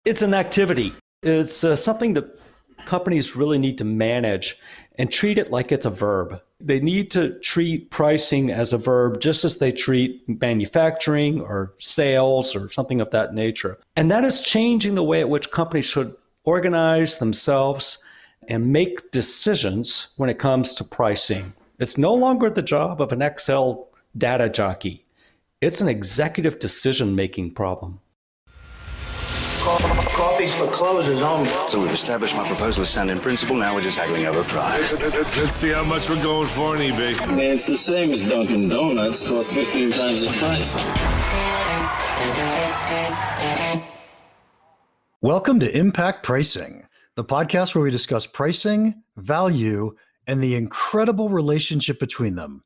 It's an activity. It's something that companies really need to manage and treat it like it's a verb. They need to treat pricing as a verb just as they treat manufacturing or sales or something of that nature. And that is changing the way at which companies should organize themselves and make decisions when it comes to pricing. It's no longer the job of an Excel data jockey. It's an executive decision-making problem. Coffee's for closers only. So we've established my proposal is sound in principle. Now we're just haggling over price. Let's see how much we're going for on eBay. I mean, it's the same as Dunkin' Donuts. Costs 15 times the price. Welcome to Impact Pricing, the podcast where we discuss pricing, value, and the incredible relationship between them.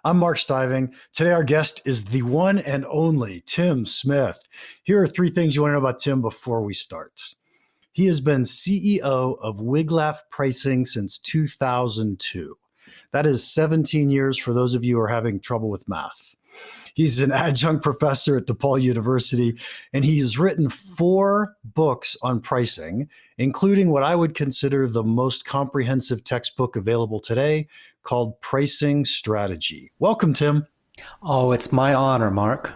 I'm Mark Stiving. Today, our guest is the one and only Tim Smith. Here are 3 things you want to know about Tim before we start. He has been CEO of Wiglaf Pricing since 2002. That is 17 years for those of you who are having trouble with math. He's an adjunct professor at DePaul University, and he's written 4 books on pricing, including what I would consider the most comprehensive textbook available today, called Pricing Strategy. Welcome, Tim. Oh, it's my honor, Mark.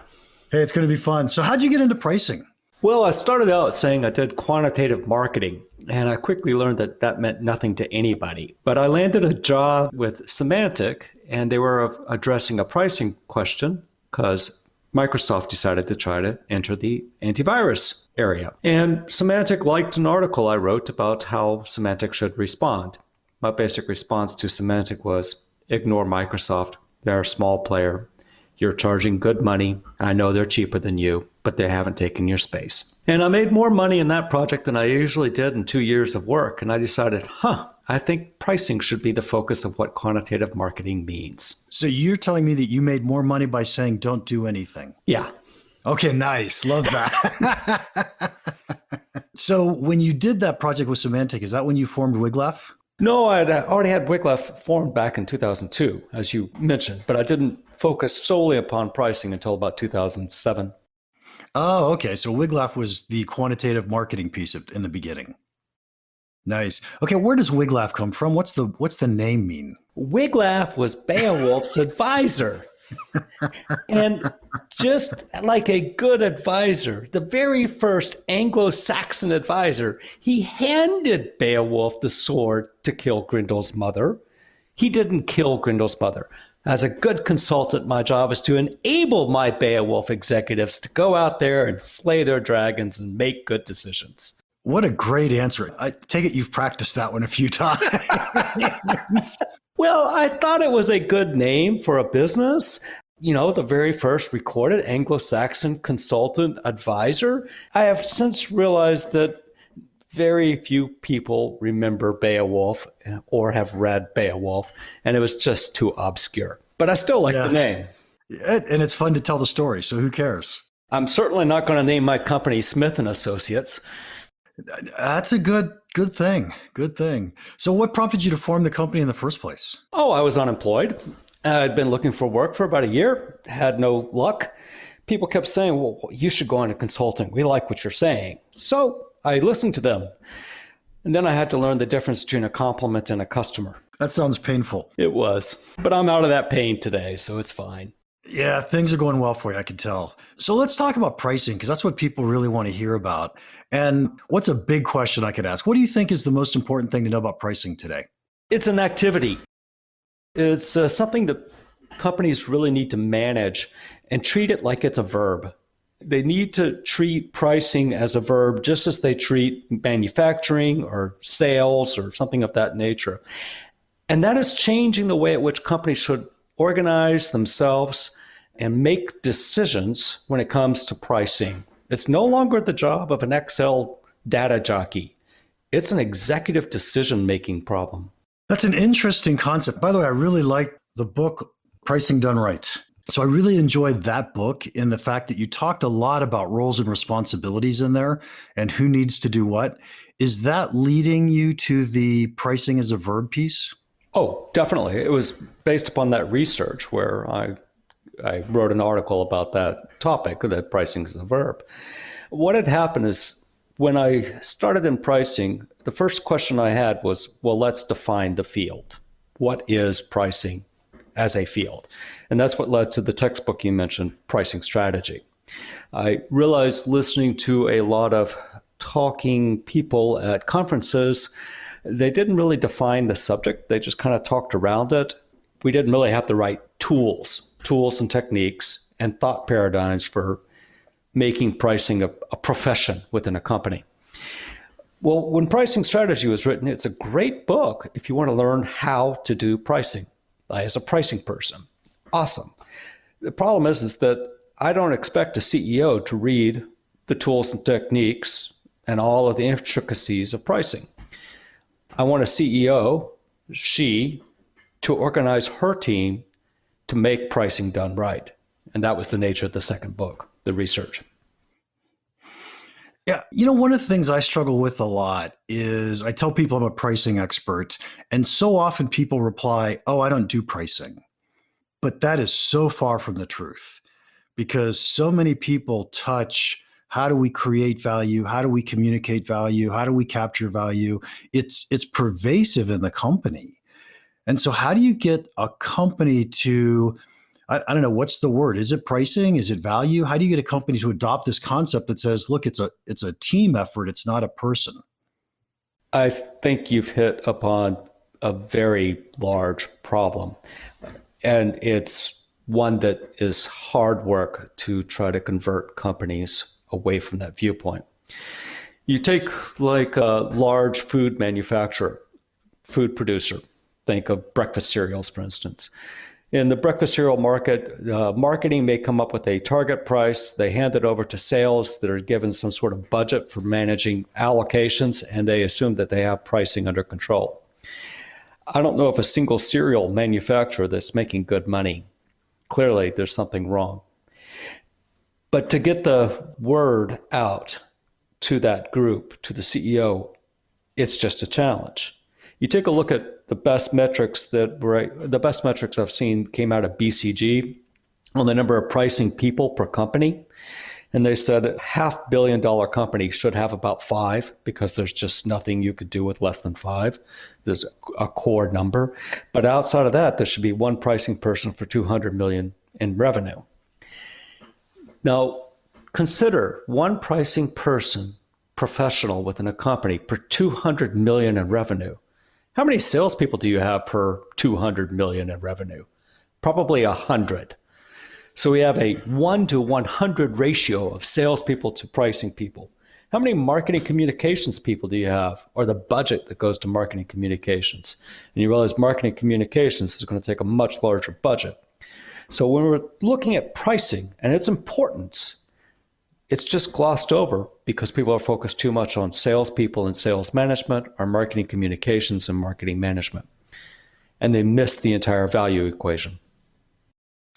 Hey, it's going to be fun. So how'd you get into pricing? Well, I started out saying I did quantitative marketing, and I quickly learned that that meant nothing to anybody. But I landed a job with Symantec, and they were addressing a pricing question because Microsoft decided to try to enter the antivirus area. And Symantec liked an article I wrote about how Symantec should respond. My basic response to Symantec was, ignore Microsoft. They're a small player. You're charging good money. I know they're cheaper than you, but they haven't taken your space. And I made more money in that project than I usually did in 2 years of work. And I decided, I think pricing should be the focus of what quantitative marketing means. So you're telling me that you made more money by saying don't do anything? Yeah. Okay, nice. Love that. So when you did that project with Symantec, is that when you formed Wiglaf? No, I'd already had Wiglaf formed back in 2002, as you mentioned, but I didn't focus solely upon pricing until about 2007. Oh, okay. So Wiglaf was the quantitative marketing piece in the beginning. Nice. Okay, where does Wiglaf come from? What's the name mean? Wiglaf was Beowulf's advisor. And just like a good advisor, the very first Anglo-Saxon advisor, he handed Beowulf the sword to kill Grendel's mother. He didn't kill Grendel's mother. As a good consultant, my job is to enable my Beowulf executives to go out there and slay their dragons and make good decisions. What a great answer. I take it you've practiced that one a few times. Well, I thought it was a good name for a business. You know, the very first recorded Anglo-Saxon consultant advisor. I have since realized that very few people remember Beowulf or have read Beowulf, and it was just too obscure. But I still like the name. And it's fun to tell the story, so who cares? I'm certainly not going to name my company Smith & Associates. That's a good thing. Good thing. So what prompted you to form the company in the first place? Oh, I was unemployed. I'd been looking for work for about a year, had no luck. People kept saying, well, you should go into consulting. We like what you're saying. So I listened to them. And then I had to learn the difference between a compliment and a customer. That sounds painful. It was. But I'm out of that pain today, so it's fine. Yeah, things are going well for you, I can tell. So let's talk about pricing, because that's what people really want to hear about. And what's a big question I could ask? What do you think is the most important thing to know about pricing today? It's an activity. It's something that companies really need to manage and treat it like it's a verb. They need to treat pricing as a verb just as they treat manufacturing or sales or something of that nature. And that is changing the way at which companies should organize themselves and make decisions when it comes to pricing. It's no longer the job of an Excel data jockey. It's an executive decision-making problem. That's an interesting concept. By the way, I really like the book, Pricing Done Right. So I really enjoyed that book in the fact that you talked a lot about roles and responsibilities in there and who needs to do what. Is that leading you to the pricing as a verb piece? Oh, definitely. It was based upon that research where I wrote an article about that topic, that pricing is a verb. What had happened is when I started in pricing, the first question I had was, well, let's define the field. What is pricing as a field? And that's what led to the textbook you mentioned, Pricing Strategy. I realized listening to a lot of talking people at conferences, they didn't really define the subject. They just kind of talked around it. We didn't really have the right tools and techniques and thought paradigms for making pricing a profession within a company. Well, when Pricing Strategy was written, it's a great book if you want to learn how to do pricing as a pricing person. Awesome. The problem is that I don't expect a CEO to read the tools and techniques and all of the intricacies of pricing. I want a CEO, to organize her team to make pricing done right. And that was the nature of the second book, the research. Yeah, one of the things I struggle with a lot is I tell people I'm a pricing expert, and so often people reply, oh, I don't do pricing. But that is so far from the truth, because so many people touch how do we create value? How do we communicate value? How do we capture value? It's pervasive in the company. And so how do you get a company to, I don't know, what's the word? Is it pricing? Is it value? How do you get a company to adopt this concept that says, look, it's a team effort. It's not a person. I think you've hit upon a very large problem. And it's one that is hard work to try to convert companies away from that viewpoint. You take like a large food manufacturer, food producer, think of breakfast cereals, for instance. In the breakfast cereal market, marketing may come up with a target price. They hand it over to sales that are given some sort of budget for managing allocations, and they assume that they have pricing under control. I don't know of a single cereal manufacturer that's making good money. Clearly, there's something wrong. But to get the word out to that group, to the CEO, it's just a challenge. You take a look at the best metrics I've seen came out of BCG on the number of pricing people per company. And they said a $500 million company should have about 5 because there's just nothing you could do with less than 5. There's a core number. But outside of that, there should be one pricing person for 200 million in revenue. Now, consider one pricing person, professional within a company, per 200 million in revenue. How many salespeople do you have per 200 million in revenue? Probably 100. So we have a 1 to 100 ratio of salespeople to pricing people. How many marketing communications people do you have, or the budget that goes to marketing communications? And you realize marketing communications is going to take a much larger budget. So when we're looking at pricing and its importance, it's just glossed over because people are focused too much on salespeople and sales management, or marketing communications and marketing management. And they miss the entire value equation.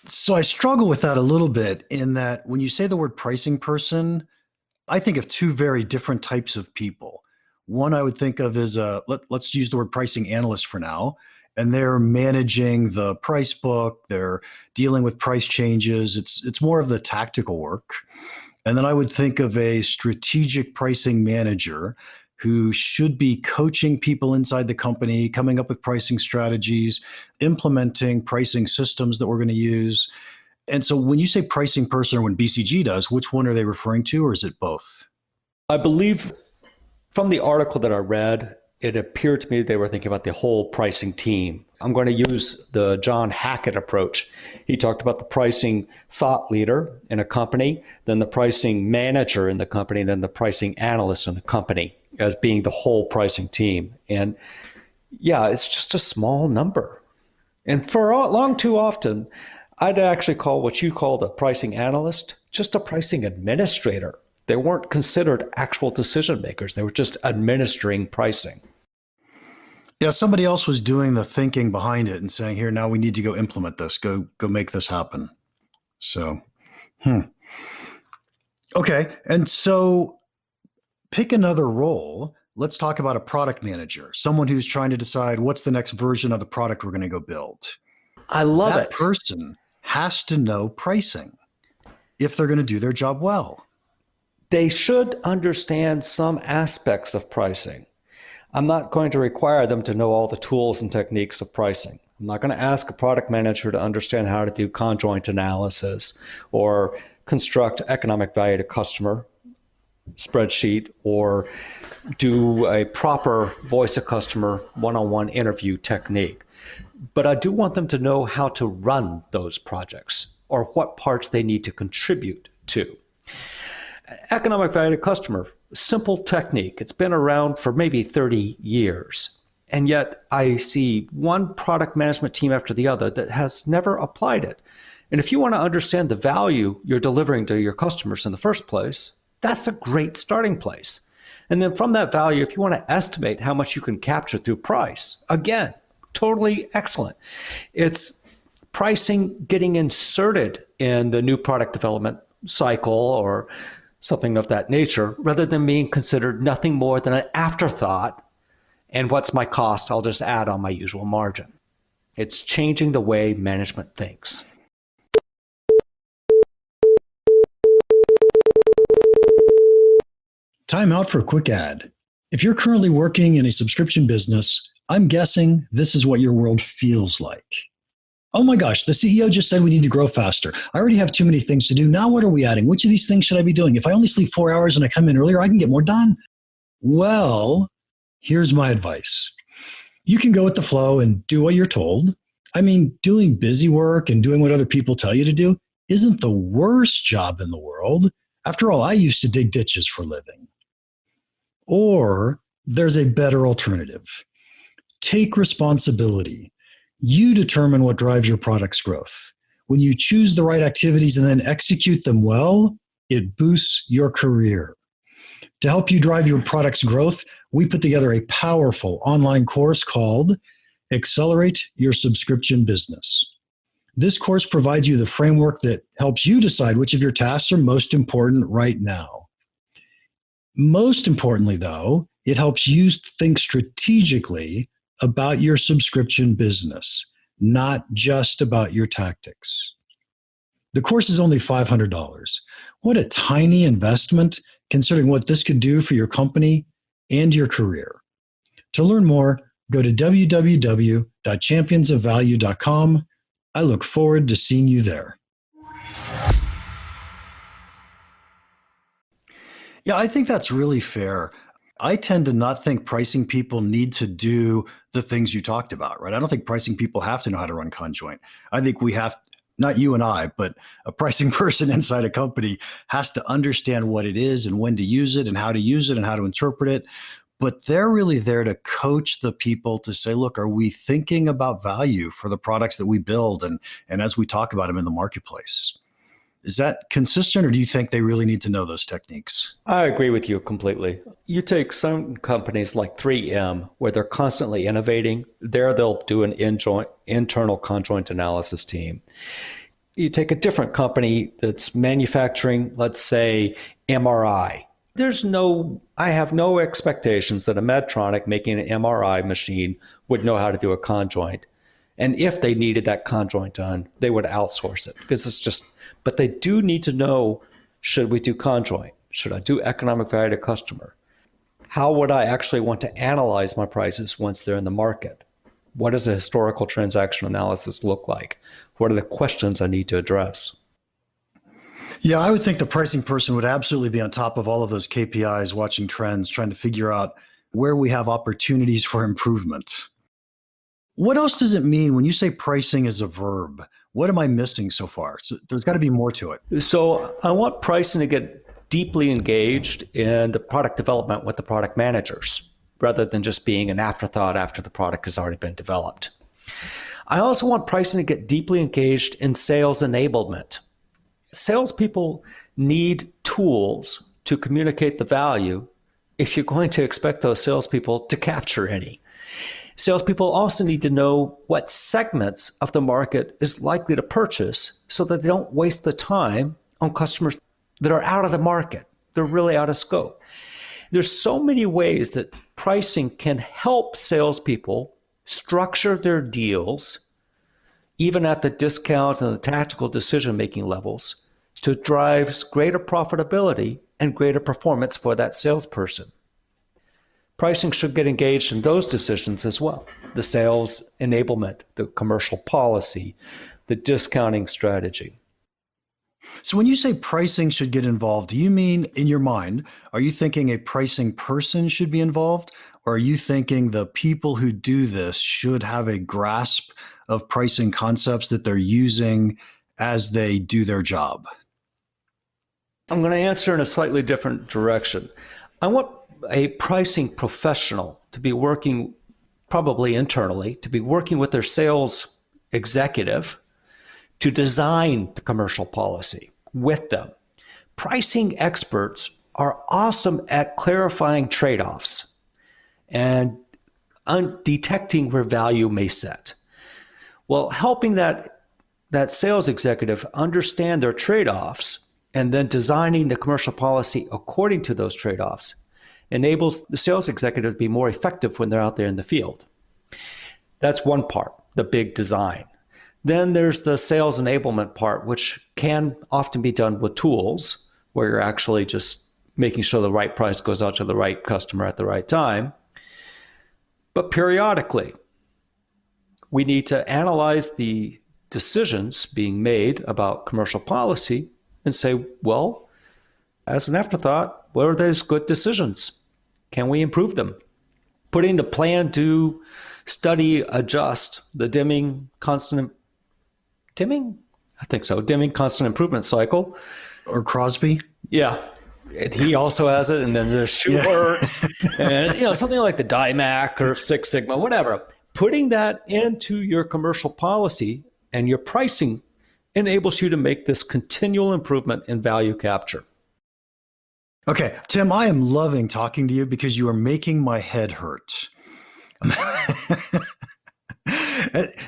So I struggle with that a little bit in that when you say the word pricing person, I think of two very different types of people. One I would think of as let's use the word pricing analyst for now. And they're managing the price book. They're dealing with price changes. It's more of the tactical work. And then I would think of a strategic pricing manager who should be coaching people inside the company, coming up with pricing strategies, implementing pricing systems that we're going to use. And so when you say pricing person, or when BCG does, which one are they referring to, or is it both? I believe from the article that I read, it appeared to me they were thinking about the whole pricing team. I'm going to use the John Hackett approach. He talked about the pricing thought leader in a company, then the pricing manager in the company, then the pricing analyst in the company as being the whole pricing team. And yeah, it's just a small number. And for long too often, I'd actually call what you called a pricing analyst just a pricing administrator. They weren't considered actual decision makers. They were just administering pricing. Yeah, somebody else was doing the thinking behind it and saying, here, now we need to go implement this, go make this happen. So, okay. And so pick another role. Let's talk about a product manager, someone who's trying to decide what's the next version of the product we're going to go build. I love it. That person has to know pricing if they're going to do their job well. They should understand some aspects of pricing. I'm not going to require them to know all the tools and techniques of pricing. I'm not going to ask a product manager to understand how to do conjoint analysis or construct economic value to customer spreadsheet or do a proper voice of customer one-on-one interview technique. But I do want them to know how to run those projects or what parts they need to contribute to. Economic value to customer, simple technique. It's been around for maybe 30 years. And yet I see one product management team after the other that has never applied it. And if you want to understand the value you're delivering to your customers in the first place, that's a great starting place. And then from that value, if you want to estimate how much you can capture through price, again, totally excellent. It's pricing getting inserted in the new product development cycle or something of that nature, rather than being considered nothing more than an afterthought. And what's my cost? I'll just add on my usual margin. It's changing the way management thinks. Time out for a quick ad. If you're currently working in a subscription business, I'm guessing this is what your world feels like. Oh my gosh, the CEO just said we need to grow faster. I already have too many things to do. Now what are we adding? Which of these things should I be doing? If I only sleep 4 hours and I come in earlier, I can get more done. Well, here's my advice. You can go with the flow and do what you're told. I mean, doing busy work and doing what other people tell you to do isn't the worst job in the world. After all, I used to dig ditches for a living. Or there's a better alternative. Take responsibility. You determine what drives your product's growth. When you choose the right activities and then execute them well, it boosts your career. To help you drive your product's growth, we put together a powerful online course called Accelerate Your Subscription Business. This course provides you the framework that helps you decide which of your tasks are most important right now. Most importantly, though, it helps you think strategically about your subscription business, not just about your tactics. The course is only $500. What a tiny investment considering what this could do for your company and your career. To learn more, go to www.championsofvalue.com. I look forward to seeing you there. Yeah, I think that's really fair. I tend to not think pricing people need to do the things you talked about, right? I don't think pricing people have to know how to run conjoint. I think we have, not you and I, but a pricing person inside a company has to understand what it is and when to use it and how to use it and how to interpret it. But they're really there to coach the people to say, look, are we thinking about value for the products that we build and as we talk about them in the marketplace? Is that consistent, or do you think they really need to know those techniques? I agree with you completely. You take some companies like 3M, where they're constantly innovating. There, they'll do an internal conjoint analysis team. You take a different company that's manufacturing, let's say, MRI. I have no expectations that a Medtronic making an MRI machine would know how to do a conjoint. And if they needed that conjoint done, they would outsource it because but they do need to know, should we do conjoint? Should I do economic value to customer? How would I actually want to analyze my prices once they're in the market? What does a historical transaction analysis look like? What are the questions I need to address? Yeah, I would think the pricing person would absolutely be on top of all of those KPIs, watching trends, trying to figure out where we have opportunities for improvement. What else does it mean when you say pricing is a verb? What am I missing so far? So there's got to be more to it. So I want pricing to get deeply engaged in the product development with the product managers, rather than just being an afterthought after the product has already been developed. I also want pricing to get deeply engaged in sales enablement. Salespeople need tools to communicate the value if you're going to expect those salespeople to capture any. Salespeople also need to know what segments of the market is likely to purchase so that they don't waste the time on customers that are out of the market. They're really out of scope. There's so many ways that pricing can help salespeople structure their deals, even at the discount and the tactical decision-making levels, to drive greater profitability and greater performance for that salesperson. Pricing should get engaged in those decisions as well. The sales enablement, the commercial policy, the discounting strategy. So when you say pricing should get involved, do you mean in your mind, are you thinking a pricing person should be involved? Or are you thinking the people who do this should have a grasp of pricing concepts that they're using as they do their job? I'm going to answer in a slightly different direction. I want a pricing professional to be working, probably internally, to be working with their sales executive to design the commercial policy with them. Pricing experts are awesome at clarifying trade-offs and detecting where value may sit. Well, helping that sales executive understand their trade-offs and then designing the commercial policy according to those trade-offs enables the sales executive to be more effective when they're out there in the field. That's one part, the big design. Then there's the sales enablement part, which can often be done with tools where you're actually just making sure the right price goes out to the right customer at the right time. But periodically, we need to analyze the decisions being made about commercial policy and say, well, as an afterthought, what are those good decisions? Can we improve them? Putting the plan, do, study, adjust, the Deming constant improvement cycle. Or Crosby? Yeah. He also has it. And then there's Schubert and something like the DIMAC or Six Sigma, whatever. Putting that into your commercial policy and your pricing enables you to make this continual improvement in value capture. Okay, Tim, I am loving talking to you because you are making my head hurt.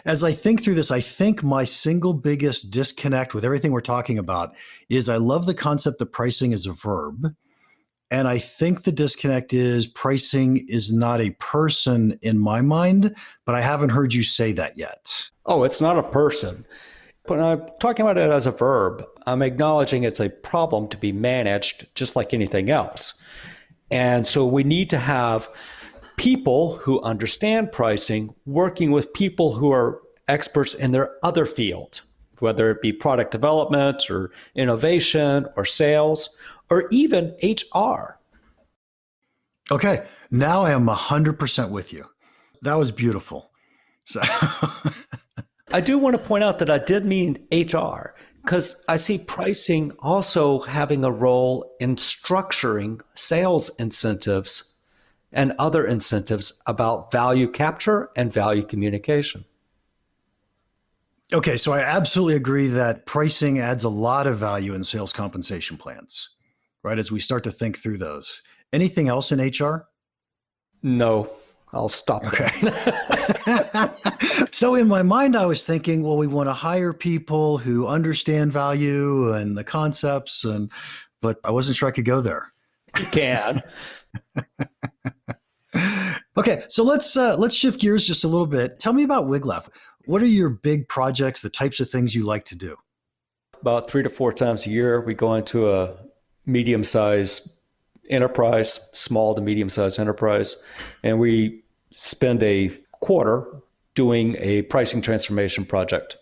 As I think through this, I think my single biggest disconnect with everything we're talking about is I love the concept that pricing is a verb. And I think the disconnect is pricing is not a person in my mind, but I haven't heard you say that yet. Oh, it's not a person. When I'm talking about it as a verb, I'm acknowledging it's a problem to be managed just like anything else. And so we need to have people who understand pricing working with people who are experts in their other field, whether it be product development or innovation or sales or even HR. Okay, now I am 100% with you. That was beautiful. So I do want to point out that I did mean HR because I see pricing also having a role in structuring sales incentives and other incentives about value capture and value communication. Okay, so I absolutely agree that pricing adds a lot of value in sales compensation plans, right? As we start to think through those. Anything else in HR? No, I'll stop there. Okay. So in my mind, I was thinking, well, we want to hire people who understand value and the concepts, but I wasn't sure I could go there. You can. Okay, so let's shift gears just a little bit. Tell me about Wiglaf. What are your big projects, the types of things you like to do? About 3 to 4 times a year, we go into a medium-sized enterprise, small to medium-sized enterprise, and we spend a quarter doing a pricing transformation project.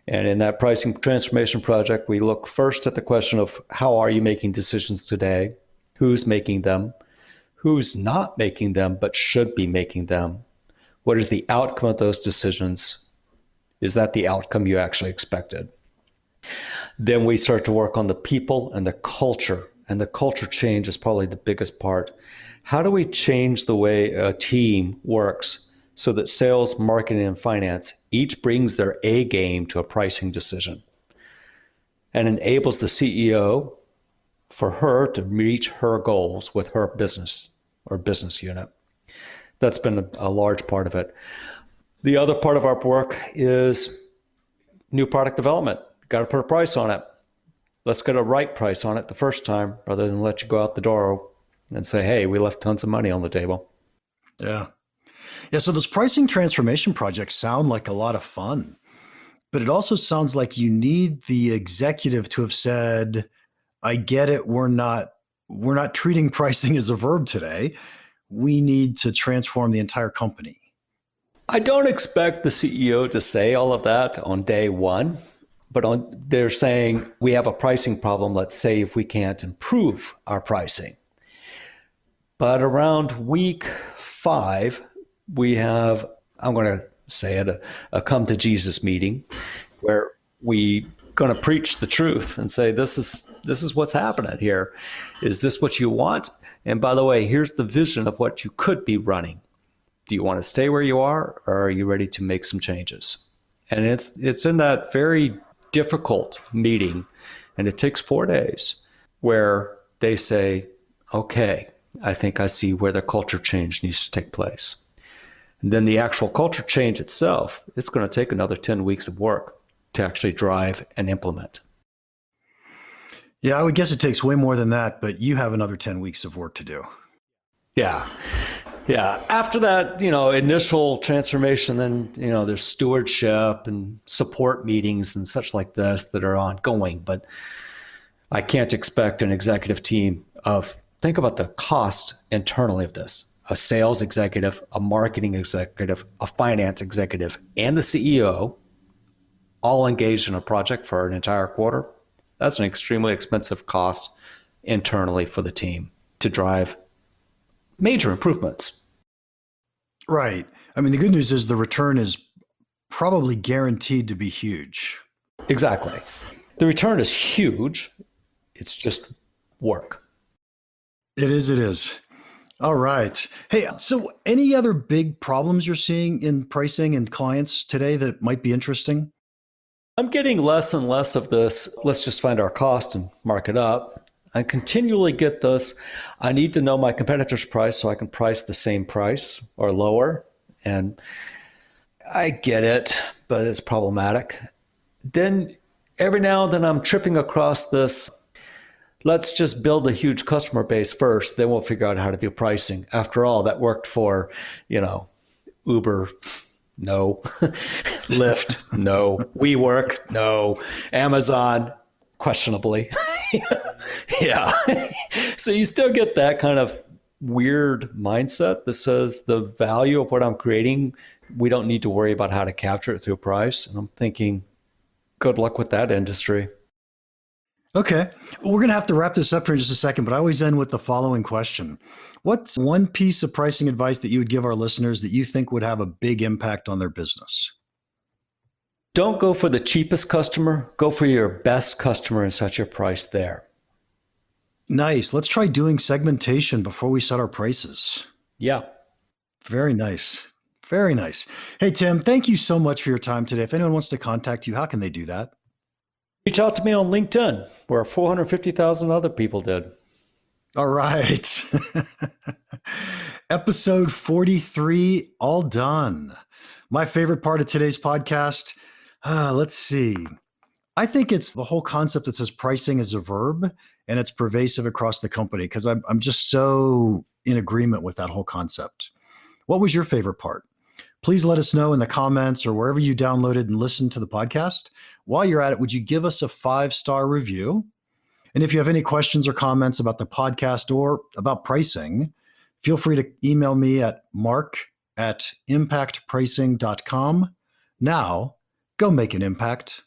And in that pricing transformation project, we look first at the question of how are you making decisions today? Who's making them? Who's not making them but should be making them? What is the outcome of those decisions? Is that the outcome you actually expected? Then we start to work on the people and the culture. And the culture change is probably the biggest part. How do we change the way a team works so that sales, marketing, and finance each brings their A game to a pricing decision and enables the CEO for her to reach her goals with her business or business unit? That's been a large part of it. The other part of our work is new product development. Got to put a price on it. Let's get a right price on it the first time rather than let you go out the door and say, hey, we left tons of money on the table. Yeah. Yeah. So those pricing transformation projects sound like a lot of fun, but it also sounds like you need the executive to have said, I get it. We're not we're not treating pricing as a verb today. We need to transform the entire company. I don't expect the CEO to say all of that on day one, but they're saying we have a pricing problem. Let's say if we can't improve our pricing. But around week 5, we have, I'm going to say it, a come to Jesus meeting where we going to preach the truth and say, this is what's happening here. Is this what you want? And by the way, here's the vision of what you could be running. Do you want to stay where you are, or are you ready to make some changes? And it's in that very difficult meeting, and it takes 4 days, where they say, okay, I think I see where the culture change needs to take place. And then the actual culture change itself, it's going to take another 10 weeks of work to actually drive and implement. Yeah, I would guess it takes way more than that, but you have another 10 weeks of work to do. Yeah. After that, initial transformation, then, there's stewardship and support meetings and such like this that are ongoing. But I can't expect an executive team think about the cost internally of this. A sales executive, a marketing executive, a finance executive, and the CEO all engaged in a project for an entire quarter. That's an extremely expensive cost internally for the team to drive major improvements. Right. I mean, the good news is the return is probably guaranteed to be huge. Exactly. The return is huge. It's just work. It is. All right. Hey, so any other big problems you're seeing in pricing and clients today that might be interesting? I'm getting less and less of this. Let's just find our cost and mark it up. I continually get this. I need to know my competitor's price so I can price the same price or lower. And I get it, but it's problematic. Then every now and then I'm tripping across this. Let's just build a huge customer base first, then we'll figure out how to do pricing. After all, that worked for, Uber, no. Lyft, no. WeWork, no. Amazon, questionably. Yeah. So you still get that kind of weird mindset that says the value of what I'm creating, we don't need to worry about how to capture it through price. And I'm thinking, good luck with that industry. Okay. We're going to have to wrap this up here in just a second, but I always end with the following question. What's one piece of pricing advice that you would give our listeners that you think would have a big impact on their business? Don't go for the cheapest customer. Go for your best customer and set your price there. Nice. Let's try doing segmentation before we set our prices. Yeah. Very nice. Very nice. Hey, Tim, thank you so much for your time today. If anyone wants to contact you, how can they do that? Reach out to me on LinkedIn, where 450,000 other people did. All right. Episode 43, all done. My favorite part of today's podcast, let's see. I think it's the whole concept that says pricing is a verb, and it's pervasive across the company because I'm just so in agreement with that whole concept. What was your favorite part? Please let us know in the comments or wherever you downloaded and listened to the podcast. While you're at it, would you give us a 5-star review? And if you have any questions or comments about the podcast or about pricing, feel free to email me at mark@impactpricing.com. Now, go make an impact.